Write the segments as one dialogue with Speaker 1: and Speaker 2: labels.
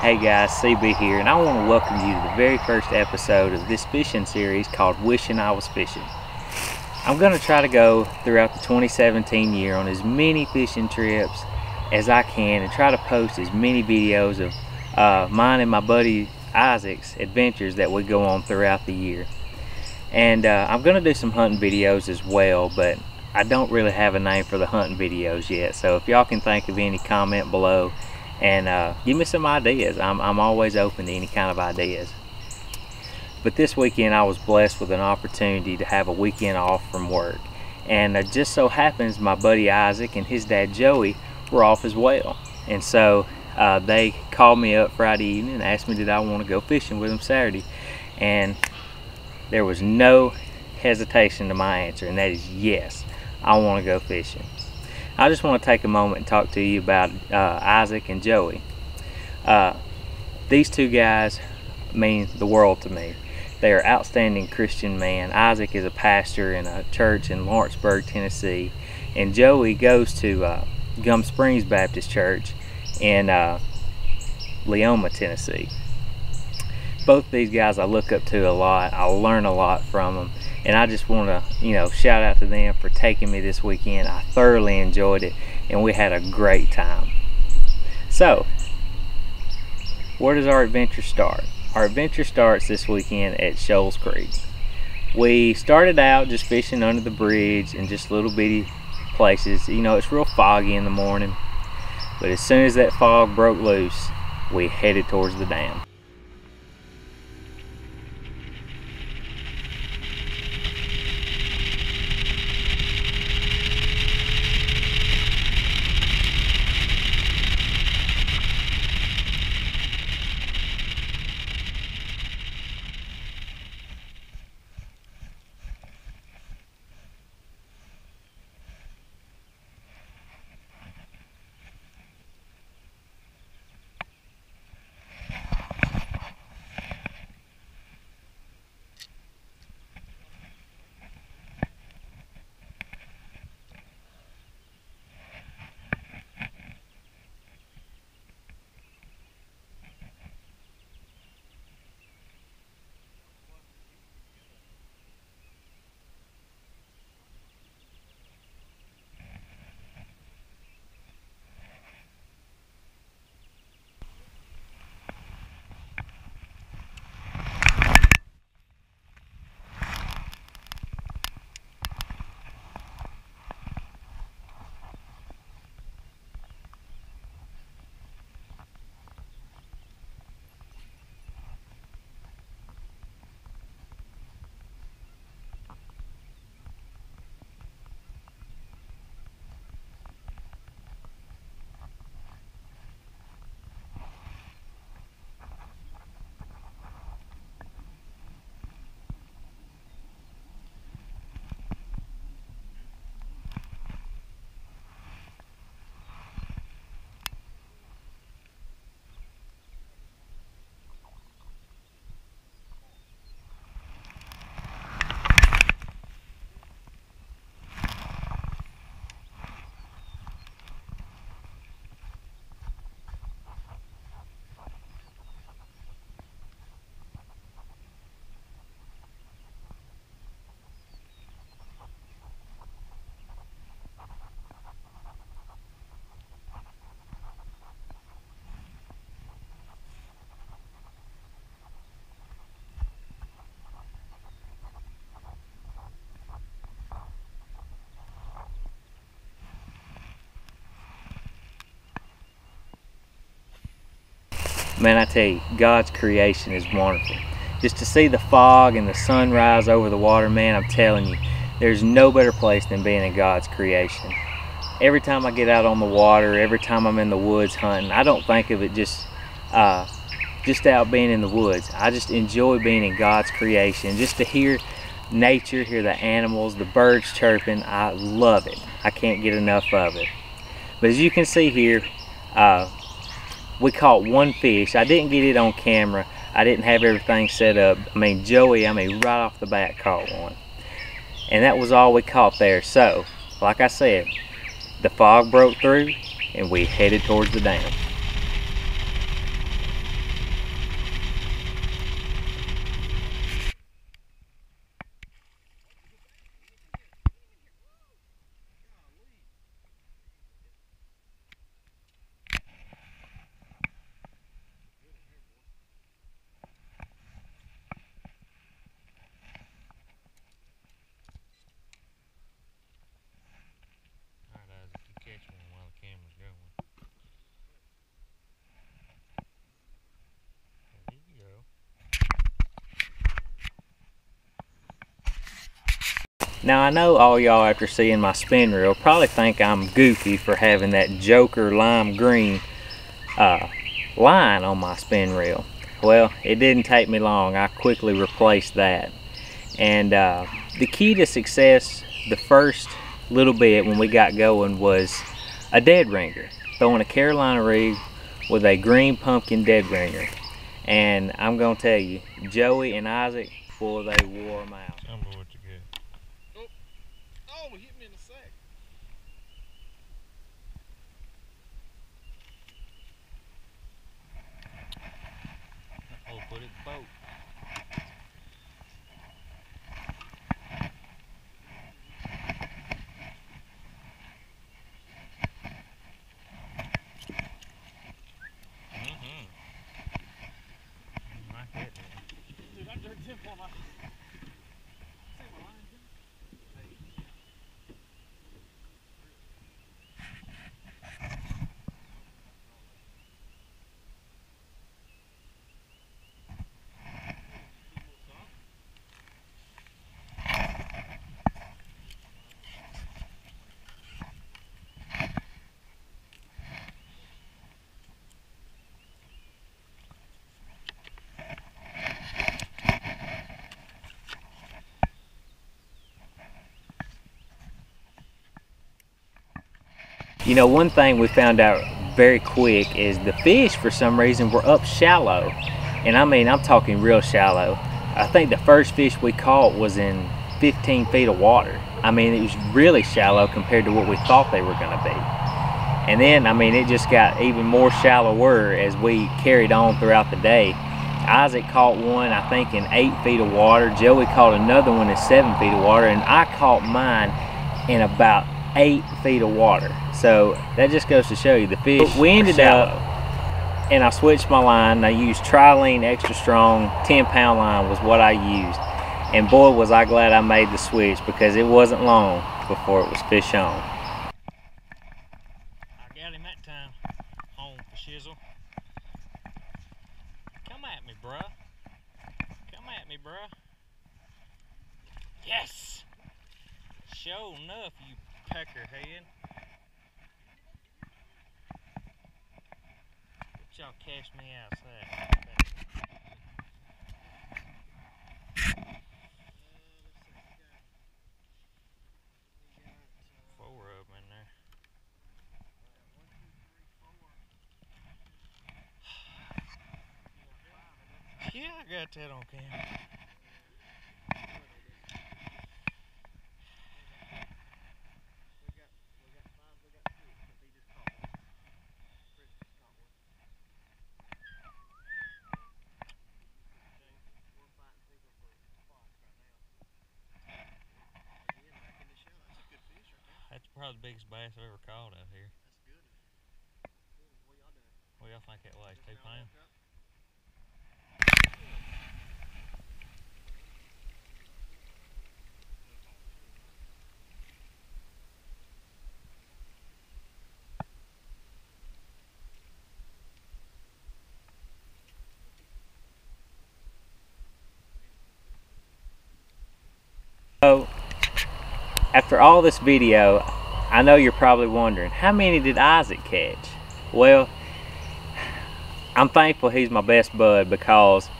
Speaker 1: Hey guys, CB here, and I want to welcome you to the very first episode of this fishing series called Wishin I Was Fishin'. I'm going to try to go throughout the 2017 year on as many fishing trips as I can and try to post as many videos of mine and my buddy Isaac's adventures that we go on throughout the year. And I'm going to do some hunting videos as well, but I don't really have a name for the hunting videos yet, so if y'all can think of any, comment below and give me some ideas. I'm always open to any kind of ideas. But this weekend I was blessed with an opportunity to have a weekend off from work, and it just so happens my buddy Isaac and his dad Joey were off as well, and so they called me up Friday evening and asked me did I want to go fishing with them Saturday, and there was no hesitation to my answer, and that is yes, I want to go fishing. I just want to take a moment and talk to you about Isaac and Joey. These two guys mean the world to me. They are outstanding Christian men. Isaac is a pastor in a church in Lawrenceburg, Tennessee, and Joey goes to Gum Springs Baptist Church in Leoma, Tennessee. Both these guys I look up to a lot. I learn a lot from them, and I just want to, shout out to them for taking me this weekend. I thoroughly enjoyed it, and we had a great time. So, where does our adventure start? Our adventure starts this weekend at Shoals Creek. We started out just fishing under the bridge and just little bitty places. It's real foggy in the morning, but as soon as that fog broke loose, we headed towards the dam. Man, I tell you, God's creation is wonderful. Just to see the fog and the sunrise over the water, man, I'm telling you, there's no better place than being in God's creation. Every time I get out on the water, every time I'm in the woods hunting, I don't think of it just out being in the woods. I just enjoy being in God's creation. Just to hear nature, hear the animals, the birds chirping, I love it. I can't get enough of it. But as you can see here, we caught one fish. I didn't get it on camera. I didn't have everything set up. Joey, right off the bat caught one. And that was all we caught there. So, like I said, the fog broke through and we headed towards the dam. Now I know all y'all after seeing my spin reel probably think I'm goofy for having that Joker lime green line on my spin reel. Well, it didn't take me long. I quickly replaced that. And the key to success the first little bit when we got going was a dead ringer. Throwing a Carolina rig with a green pumpkin dead ringer. And I'm gonna tell you, Joey and Isaac, boy, they wore them out.
Speaker 2: Tell me what you get.
Speaker 3: Oh, hit me in the sack.
Speaker 2: Oh, put it in the boat. Like that,
Speaker 3: Dude, I jerked him for my. See my line, Jim?
Speaker 1: You know, one thing we found out very quick is the fish, for some reason, were up shallow. And I mean, I'm talking real shallow. I think the first fish we caught was in 15 feet of water. I mean, it was really shallow compared to what we thought they were gonna be. And then, I mean, it just got even more shallower as we carried on throughout the day. Isaac caught one, I think, in 8 feet of water. Joey caught another one in 7 feet of water. And I caught mine in about 8 feet of water. So that just goes to show you the fish. We ended up, and I switched my line. I used Trilene Extra Strong 10-pound line was what I used. And boy, was I glad I made the switch, because it wasn't long before it was fish on.
Speaker 2: I got him that time. Home for shizzle. Come at me, bruh. Come at me, bruh. Yes! Sure enough, you peckerhead. But y'all catch me outside. Four of them in there. Yeah, I got that on camera. That's probably the biggest bass I've ever caught out here.
Speaker 3: That's good. What y'all doing?
Speaker 2: What y'all think that weighs? 2 pounds?
Speaker 1: So, after all this video, I know you're probably wondering, how many did Isaac catch? Well, I'm thankful he's my best bud, because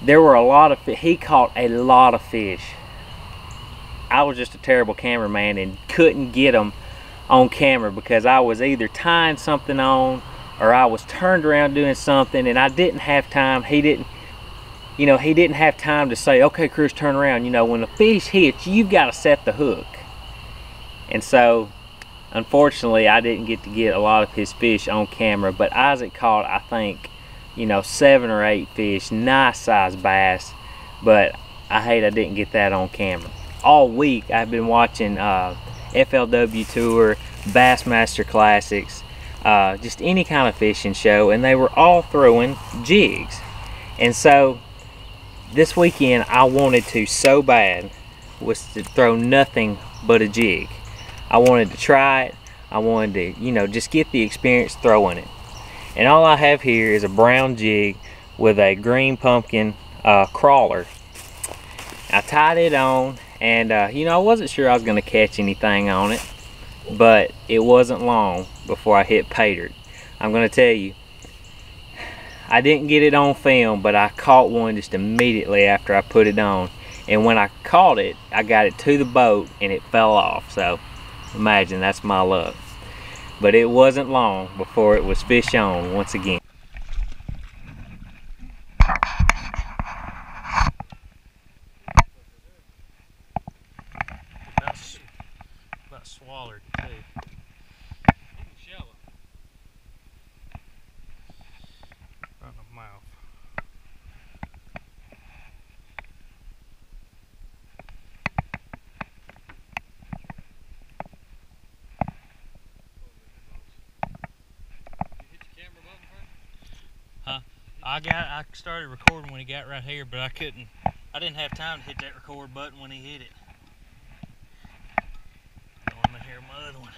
Speaker 1: there were a lot of fish. He caught a lot of fish. I was just a terrible cameraman and couldn't get them on camera because I was either tying something on or I was turned around doing something, and I didn't have time. He didn't have time to say, okay, Chris, turn around. You know, when the fish hits, you've got to set the hook. And so, unfortunately, I didn't get to get a lot of his fish on camera, but Isaac caught, I think, 7 or 8 fish, nice sized bass, but I hate I didn't get that on camera. All week, I've been watching FLW Tour, Bassmaster Classics, just any kind of fishing show, and they were all throwing jigs. And so, this weekend, I wanted to so bad was to throw nothing but a jig. I wanted to try it. I wanted to, just get the experience throwing it. And all I have here is a brown jig with a green pumpkin crawler. I tied it on, And you know, I wasn't sure I was going to catch anything on it, but it wasn't long before I hit pay dirt. I'm going to tell you, I didn't get it on film, but I caught one just immediately after I put it on. And when I caught it, I got it to the boat and it fell off. So imagine, that's my luck. But it wasn't long before it was fish on once again.
Speaker 2: About swallowed too. Shallow. Right in the mouth. I started recording when he got right here, but I didn't have time to hit that record button when he hit it. Going to hear my other one.